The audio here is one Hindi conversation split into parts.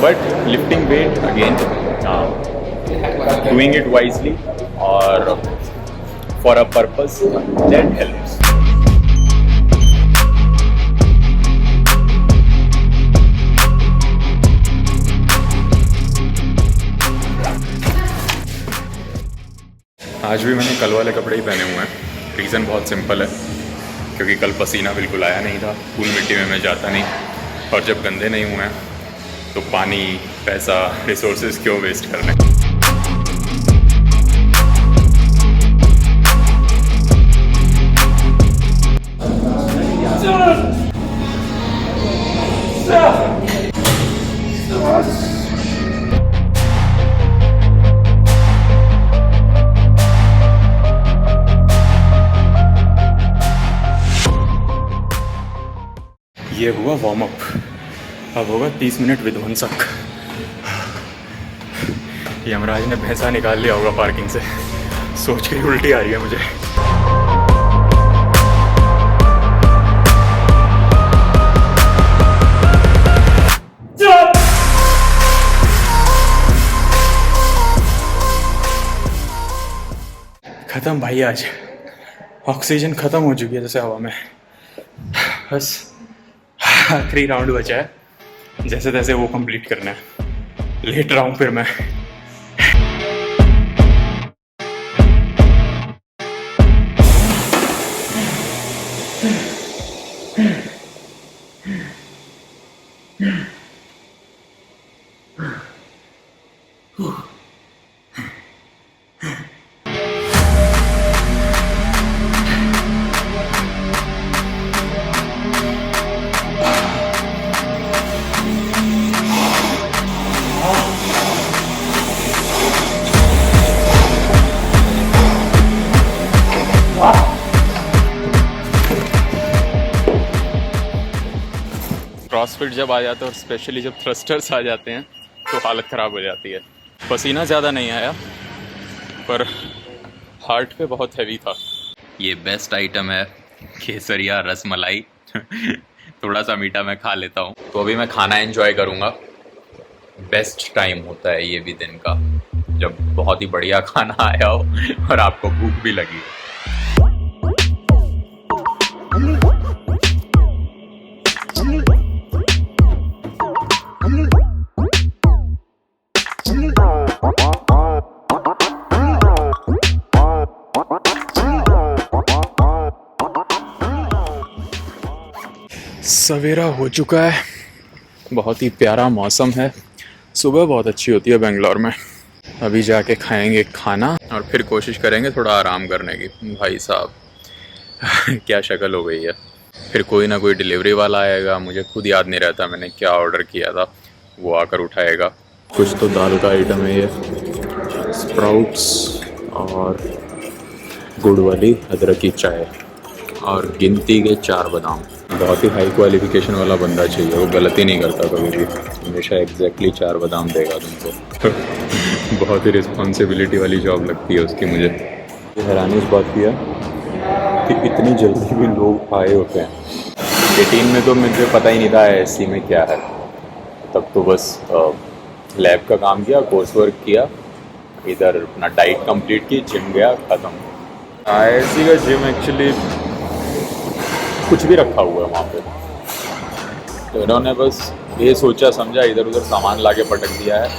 But lifting weight again, doing it wisely or for a purpose, that helps. आज भी मैंने कल वाले कपड़े ही पहने हुए हैं। रीज़न बहुत सिंपल है, क्योंकि कल पसीना बिल्कुल आया नहीं था, धूल मिट्टी में मैं जाता नहीं, और जब गंदे नहीं हुए हैं तो पानी, पैसा, रिसोर्सेज क्यों वेस्ट करने। ये हुआ वार्म अप, अब होगा 30 मिनट विध्वंसक। यमराज ने भैंसा निकाल लिया होगा पार्किंग से, सोच के उल्टी आ रही है मुझे। खत्म भाई, आज ऑक्सीजन खत्म हो चुकी है जैसे हवा में। बस आखिरी राउंड बचा है, जैसे तैसे वो कंप्लीट करना है। लेट रहा हूँ फिर मैं। क्रॉसफिट जब आ जाते हैं और स्पेशली जब थ्रस्टर्स आ जाते हैं तो हालत ख़राब हो जाती है। पसीना ज़्यादा नहीं आया, पर हार्ट पे बहुत हैवी था। ये बेस्ट आइटम है, केसरिया रसमलाई। थोड़ा सा मीठा मैं खा लेता हूँ। तो अभी मैं खाना एंजॉय करूँगा। बेस्ट टाइम होता है ये भी दिन का, जब बहुत ही बढ़िया खाना आया हो और आपको भूख भी लगी हो। सवेरा हो चुका है, बहुत ही प्यारा मौसम है। सुबह बहुत अच्छी होती है बेंगलोर में। अभी जाके खाएंगे खाना और फिर कोशिश करेंगे थोड़ा आराम करने की। भाई साहब क्या शक्ल हो गई है। फिर कोई ना कोई डिलीवरी वाला आएगा, मुझे खुद याद नहीं रहता मैंने क्या ऑर्डर किया था, वो आकर उठाएगा। कुछ तो दाल का आइटम है ये, स्प्राउट्स और गुड़ वाली अदरक की चाय और गिनती के 4 बादाम। बहुत ही हाई क्वालिफिकेशन वाला बंदा चाहिए, वो गलती नहीं करता कभी भी, हमेशा एग्जैक्टली 4 बादाम देगा तुमको। बहुत ही रिस्पॉन्सिबिलिटी वाली जॉब लगती है उसकी मुझे। हैरानी इस बात की है कि इतनी जल्दी भी लोग आए होते हैं। 18 में तो मुझे पता ही नहीं था IISc में क्या है। तब तो बस लैब का काम किया, कोर्स वर्क किया, इधर अपना डाइट कंप्लीट की, जिम गया, ख़त्म। IISc का जिम एक्चुअली कुछ भी रखा हुआ है वहाँ पे। तो इन्होंने बस ये सोचा समझा, इधर उधर सामान लाके पटक दिया है।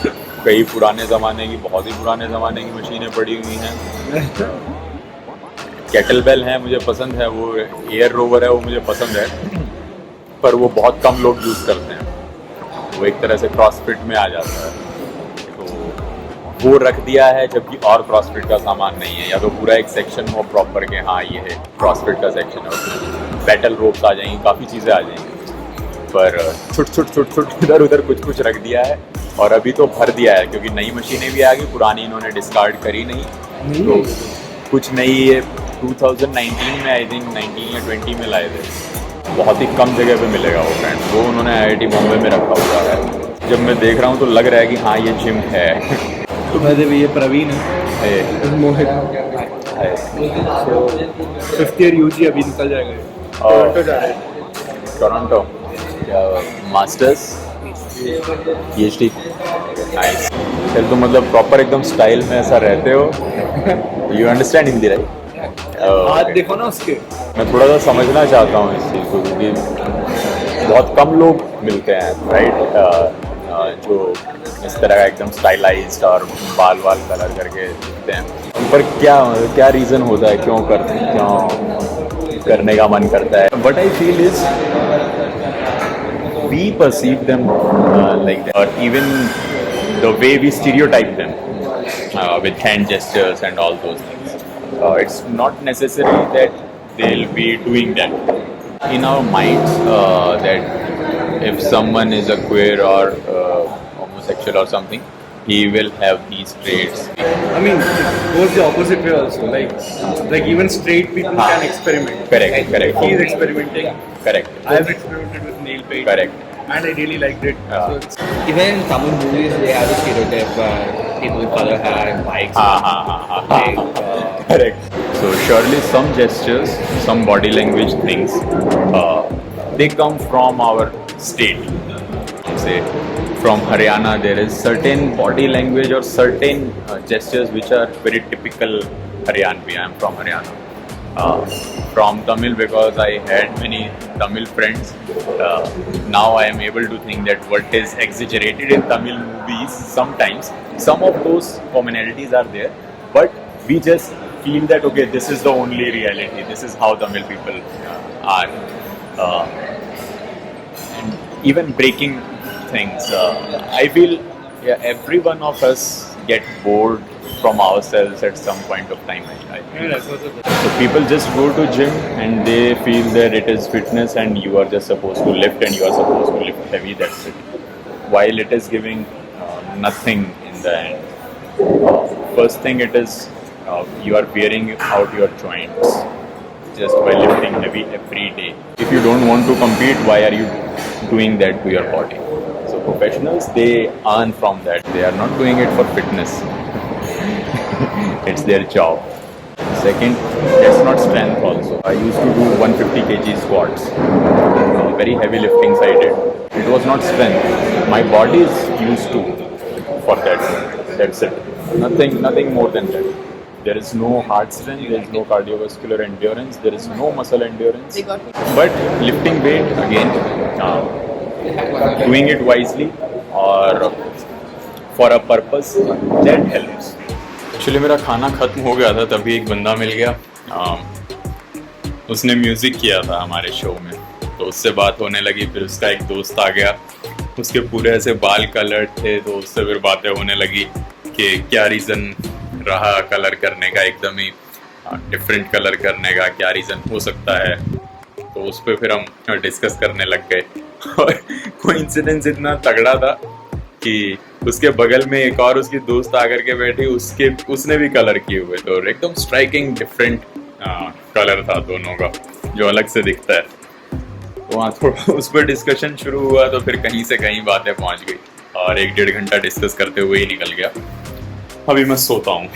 कई पुराने ज़माने की, बहुत ही पुराने ज़माने की मशीनें पड़ी हुई हैं। केटल बेल है, मुझे पसंद है। वो एयर रोवर है, वो मुझे पसंद है, पर वो बहुत कम लोग यूज़ करते हैं। वो एक तरह से क्रॉसफिट में आ जाता है, तो वो रख दिया है। जबकि और क्रॉसफिट का सामान नहीं है, या तो पूरा एक सेक्शन हो प्रॉपर के हाँ ये है क्रॉसफिट का सेक्शन है, उसमें बैटल रोप्स आ जाएंगी, काफ़ी चीज़ें आ जाएंगी, पर छुट इधर उधर कुछ रख दिया है। और अभी तो भर दिया है, क्योंकि नई मशीनें भी आ गई, पुरानी इन्होंने डिस्कार्ड करी नहीं। तो कुछ नई ये 2019 में, आई थिंक 19 या 20 में लाए थे। बहुत ही कम जगह पे मिलेगा वो ब्रांड, वो उन्होंने IIT बॉम्बे में रखा हुआ है। जब मैं देख रहा हूँ तो लग रहा है कि हाँ ये जिम है। तो वैसे ये प्रवीण है, मोहित 5th ईयर UG अभी निकल जाएगा। टोरंटो जा रहे हैं। Toronto masters PhD nice. फिर तो मतलब प्रॉपर एकदम स्टाइल में ऐसा रहते हो। You understand Hindi right? हाथ देखो ना उसके। मैं थोड़ा सा समझना चाहता हूँ इस चीज़ को क्योंकि बहुत कम लोग मिलते हैं राइट जो इस तरह का एकदम स्टाइलाइज्ड और बाल कलर करके दिखते हैं। पर क्या रीज़न होता है क्यों करने का मन करता है? But I feel is we perceive them like that, or even the way we stereotype them with hand gestures and all those things. It's not necessary that they'll be doing that in our minds. That if someone is a queer or homosexual or something, he will have these traits. I mean, it goes the opposite way also. Like even straight people can experiment. Correct, correct. He is experimenting. Correct. I have experimented with nail paint. Correct. And I really liked it. Yeah. So it's, Even in Tamil movies, they have a stereotype people with color hair and bikes. Like, Correct. So surely some gestures, some body language things, they come from our state. Say from Haryana, there is certain body language or certain gestures which are very typical Haryanvi. I am from Haryana. From Tamil, because I had many Tamil friends. Now I am able to think that what is exaggerated in Tamil movies sometimes, some of those commonalities are there, but we just feel that okay, this is the only reality. This is how Tamil people are. And even breaking things, I feel every one of us get bored from ourselves at some point of time. I feel. yeah, so So people just go to gym and they feel that it is fitness and you are just supposed to lift and you are supposed to lift heavy, that's it. While it is giving nothing in the end. First thing it is you are wearing out your joints just by lifting heavy every day. If you don't want to compete, why are you doing that to your body? So professionals, they earn from that. They are not doing it for fitness. It's their job. Second, that's not strength also. I used to do 150 kg squats. Very heavy liftings I did. It was not strength. My body is used to for that. That's it. Nothing more than that. There is no heart strength, there is no cardiovascular endurance, there is no muscle endurance. But lifting weight, again, doing it wisely or for a purpose, that helps. Actually मेरा खाना ख़त्म हो गया था, तभी एक बंदा मिल गया। उसने म्यूज़िक किया था हमारे शो में, तो उससे बात होने लगी। फिर उसका एक दोस्त आ गया, उसके पूरे ऐसे बाल कलर थे, तो उससे फिर बातें होने लगी कि क्या रीज़न रहा कलर करने का, एकदम ही डिफरेंट कलर करने का क्या रीज़न हो सकता है। तो उस पर फिर हम डिस्कस करने लग गए। और कोइंसिडेंस इतना तगड़ा था कि उसके बगल में एक और उसकी दोस्त आकर के बैठी, उसने भी कलर किए हुए थे और एकदम स्ट्राइकिंग डिफरेंट कलर था दोनों का, जो अलग से दिखता है। तो वहाँ थोड़ा उस पर डिस्कशन शुरू हुआ, तो फिर कहीं से कहीं बातें पहुँच गई और 1-1.5 घंटा डिस्कस करते हुए ही निकल गया। अभी मैं सोता हूँ।